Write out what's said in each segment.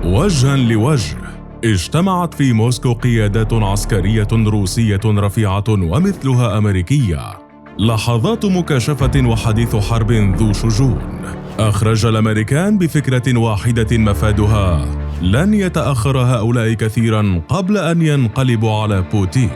وجهاً لوجه، اجتمعت في موسكو قيادات عسكرية روسية رفيعة ومثلها أمريكية. لحظات مكاشفة وحديث حرب ذو شجون. أخرج الأمريكان بفكرة واحدة مفادها: لن يتأخر هؤلاء كثيراً قبل أن ينقلبوا على بوتين.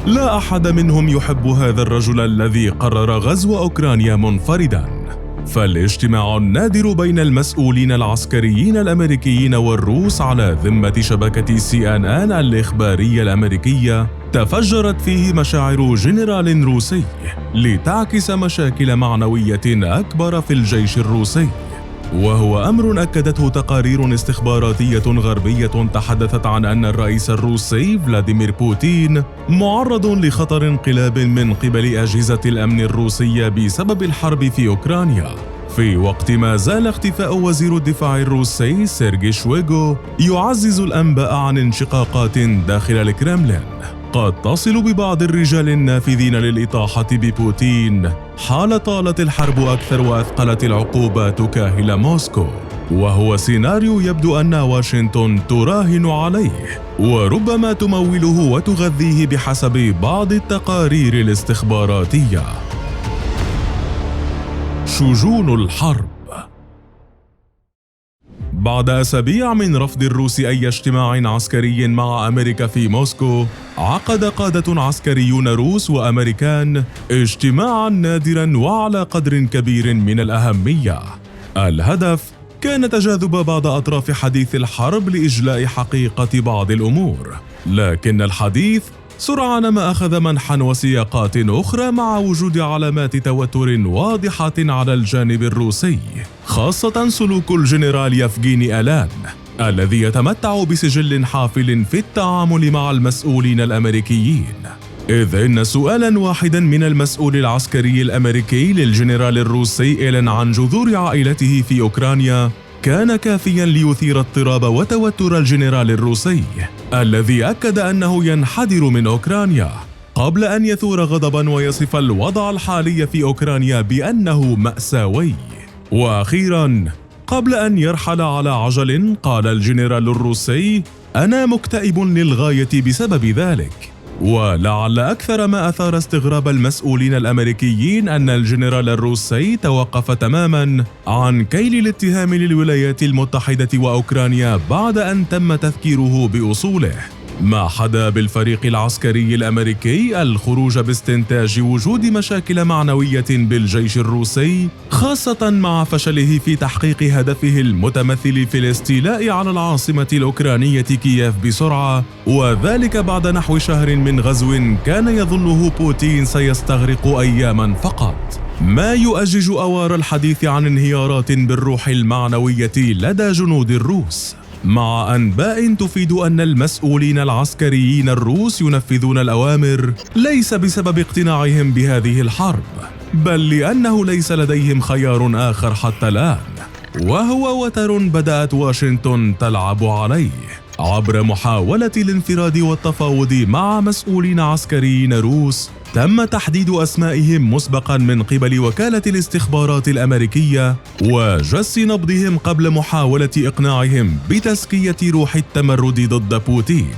لا أحد منهم يحب هذا الرجل الذي قرر غزو أوكرانيا منفرداً. فالاجتماع النادر بين المسؤولين العسكريين الأمريكيين والروس على ذمة شبكة CNN الإخبارية الأمريكية تفجرت فيه مشاعر جنرال روسي لتعكس مشاكل معنوية أكبر في الجيش الروسي، وهو أمر أكدته تقارير استخباراتية غربية تحدثت عن أن الرئيس الروسي فلاديمير بوتين معرض لخطر انقلاب من قبل أجهزة الأمن الروسية بسبب الحرب في أوكرانيا، في وقت ما زال اختفاء وزير الدفاع الروسي سيرجي شويغو يعزز الأنباء عن انشقاقات داخل الكرملين قد تصل ببعض الرجال النافذين للإطاحة ببوتين حال طالت الحرب أكثر وأثقلت العقوبات كاهل موسكو، وهو سيناريو يبدو أن واشنطن تراهن عليه وربما تموله وتغذيه بحسب بعض التقارير الاستخباراتية. شجون الحرب. بعد أسابيع من رفض الروس أي اجتماع عسكري مع أمريكا في موسكو، عقد قادة عسكريون روس وأمريكان اجتماعاً نادراً وعلى قدر كبير من الأهمية. الهدف كان تجاذب بعض أطراف حديث الحرب لإجلاء حقيقة بعض الأمور، لكن الحديث سرعان ما أخذ منحاً وسياقات أخرى مع وجود علامات توتر واضحة على الجانب الروسي، خاصة سلوك الجنرال يفغيني ألان الذي يتمتع بسجل حافل في التعامل مع المسؤولين الأمريكيين، إذ إن سؤالاً واحداً من المسؤول العسكري الأمريكي للجنرال الروسي إيلين عن جذور عائلته في أوكرانيا كان كافياً ليثير اضطراب وتوتر الجنرال الروسي الذي أكد أنه ينحدر من أوكرانيا قبل أن يثور غضباً ويصف الوضع الحالي في أوكرانيا بأنه مأساوي. وأخيراً قبل أن يرحل على عجل قال الجنرال الروسي: أنا مكتئب للغاية بسبب ذلك. ولعل أكثر ما أثار استغراب المسؤولين الأمريكيين أن الجنرال الروسي توقف تماماً عن كيل الاتهام للولايات المتحدة وأوكرانيا بعد أن تم تذكيره بأصوله، ما حدا بالفريق العسكري الأمريكي الخروج باستنتاج وجود مشاكل معنوية بالجيش الروسي، خاصة مع فشله في تحقيق هدفه المتمثل في الاستيلاء على العاصمة الأوكرانية كييف بسرعة، وذلك بعد نحو شهر من غزو كان يظنه بوتين سيستغرق أياماً فقط، ما يؤجج أوار الحديث عن انهيارات بالروح المعنوية لدى جنود الروس، مع أنباء تفيد أن المسؤولين العسكريين الروس ينفذون الأوامر ليس بسبب اقتناعهم بهذه الحرب، بل لأنه ليس لديهم خيار آخر حتى الآن، وهو وتر بدأت واشنطن تلعب عليه عبر محاولة الانفراد والتفاوض مع مسؤولين عسكريين روس تم تحديد أسمائهم مسبقاً من قبل وكالة الاستخبارات الأمريكية وجس نبضهم قبل محاولة إقناعهم بتزكية روح التمرد ضد بوتين،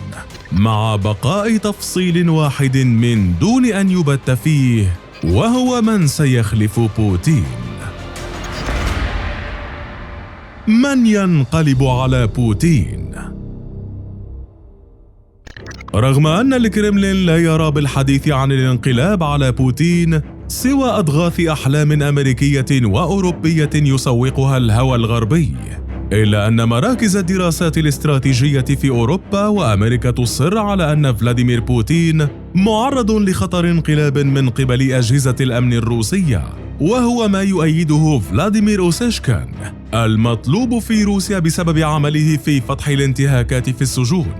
مع بقاء تفصيل واحد من دون أن يبت فيه، وهو من سيخلف بوتين. من ينقلب على بوتين؟ رغم أن الكرملين لا يرى بالحديث عن الانقلاب على بوتين سوى أضغاث أحلام أمريكية وأوروبية يسوقها الهوى الغربي، إلا أن مراكز الدراسات الاستراتيجية في أوروبا وأمريكا تصر على أن فلاديمير بوتين معرض لخطر انقلاب من قبل أجهزة الأمن الروسية، وهو ما يؤيده فلاديمير أوسيشكين المطلوب في روسيا بسبب عمله في فتح الانتهاكات في السجون.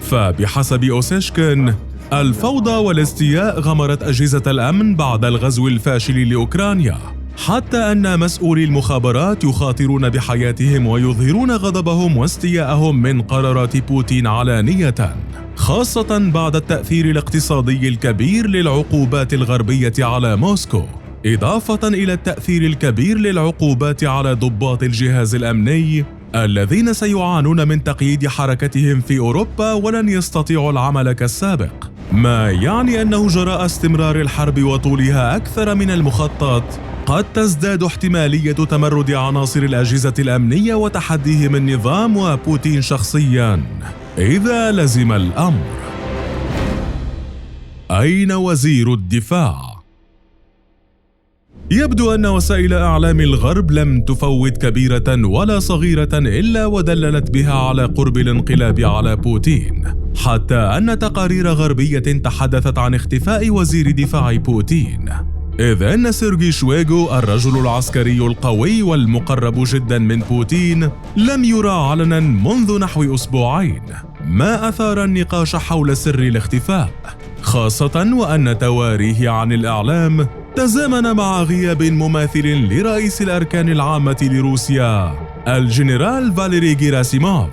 فبحسب أوسيشكين الفوضى والاستياء غمرت أجهزة الأمن بعد الغزو الفاشل لأوكرانيا، حتى أن مسؤولي المخابرات يخاطرون بحياتهم ويظهرون غضبهم واستياءهم من قرارات بوتين علانية، خاصة بعد التأثير الاقتصادي الكبير للعقوبات الغربية على موسكو، إضافة إلى التأثير الكبير للعقوبات على ضباط الجهاز الأمني الذين سيعانون من تقييد حركتهم في أوروبا ولن يستطيعوا العمل كالسابق، ما يعني أنه جراء استمرار الحرب وطولها أكثر من المخطط قد تزداد احتمالية تمرد عناصر الأجهزة الأمنية وتحديهم النظام وبوتين شخصياً إذا لزم الأمر. أين وزير الدفاع؟ يبدو أن وسائل إعلام الغرب لم تفوت كبيرة ولا صغيرة إلا ودللت بها على قرب الانقلاب على بوتين، حتى أن تقارير غربية تحدثت عن اختفاء وزير دفاع بوتين، إذ أن سيرجي شويغو الرجل العسكري القوي والمقرب جدا من بوتين لم يرى علنا منذ نحو أسبوعين، ما أثار النقاش حول سر الاختفاء، خاصة وأن تواريه عن الإعلام تزامن مع غياب مماثل لرئيس الأركان العامة لروسيا الجنرال فاليري غيراسيموف،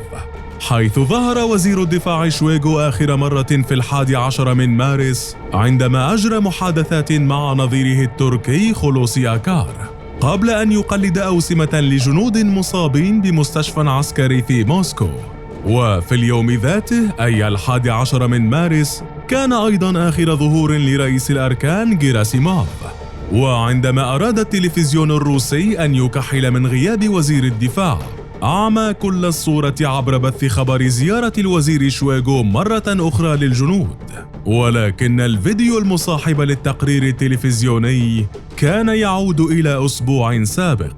حيث ظهر وزير الدفاع شويغو آخر مرة في 11 من مارس عندما أجرى محادثات مع نظيره التركي خولوسي أكار قبل أن يقلد أوسمة لجنود مصابين بمستشفى عسكري في موسكو. وفي اليوم ذاته أي 11 من مارس كان أيضا آخر ظهور لرئيس الأركان غيراسيموف، وعندما أراد التلفزيون الروسي أن يكحل من غياب وزير الدفاع أعمى كل الصورة عبر بث خبر زيارة الوزير شويغو مرة أخرى للجنود، ولكن الفيديو المصاحب للتقرير التلفزيوني كان يعود إلى أسبوع سابق،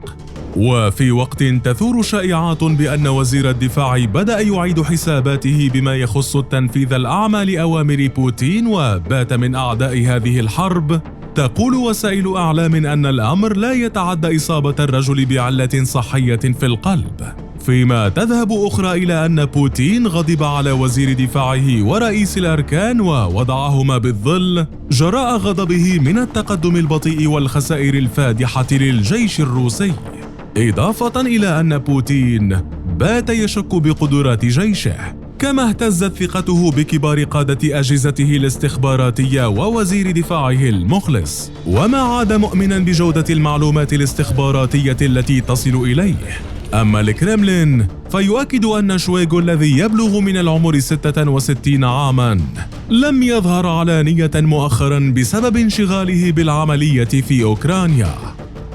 وفي وقت تثور شائعات بأن وزير الدفاع بدأ يعيد حساباته بما يخص التنفيذ الأعمى لأوامر بوتين وبات من أعداء هذه الحرب، تقول وسائل أعلام أن الأمر لا يتعدى إصابة الرجل بعلة صحية في القلب، فيما تذهب أخرى إلى أن بوتين غضب على وزير دفاعه ورئيس الأركان ووضعهما بالظل جراء غضبه من التقدم البطيء والخسائر الفادحة للجيش الروسي، إضافة إلى أن بوتين بات يشك بقدرات جيشه، كما اهتزت ثقته بكبار قادة أجهزته الاستخباراتية ووزير دفاعه المخلص، وما عاد مؤمنا بجودة المعلومات الاستخباراتية التي تصل إليه. أما الكرملين فيؤكد أن شويغو الذي يبلغ من العمر 66 عاما لم يظهر علانية مؤخرا بسبب انشغاله بالعملية في أوكرانيا.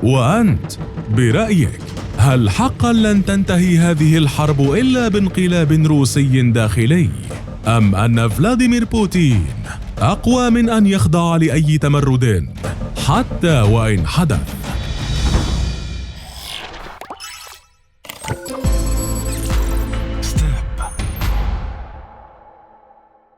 وأنت برأيك هل حقا لن تنتهي هذه الحرب إلا بانقلاب روسي داخلي، أم أن فلاديمير بوتين أقوى من أن يخضع لأي تمرد حتى وإن حدث؟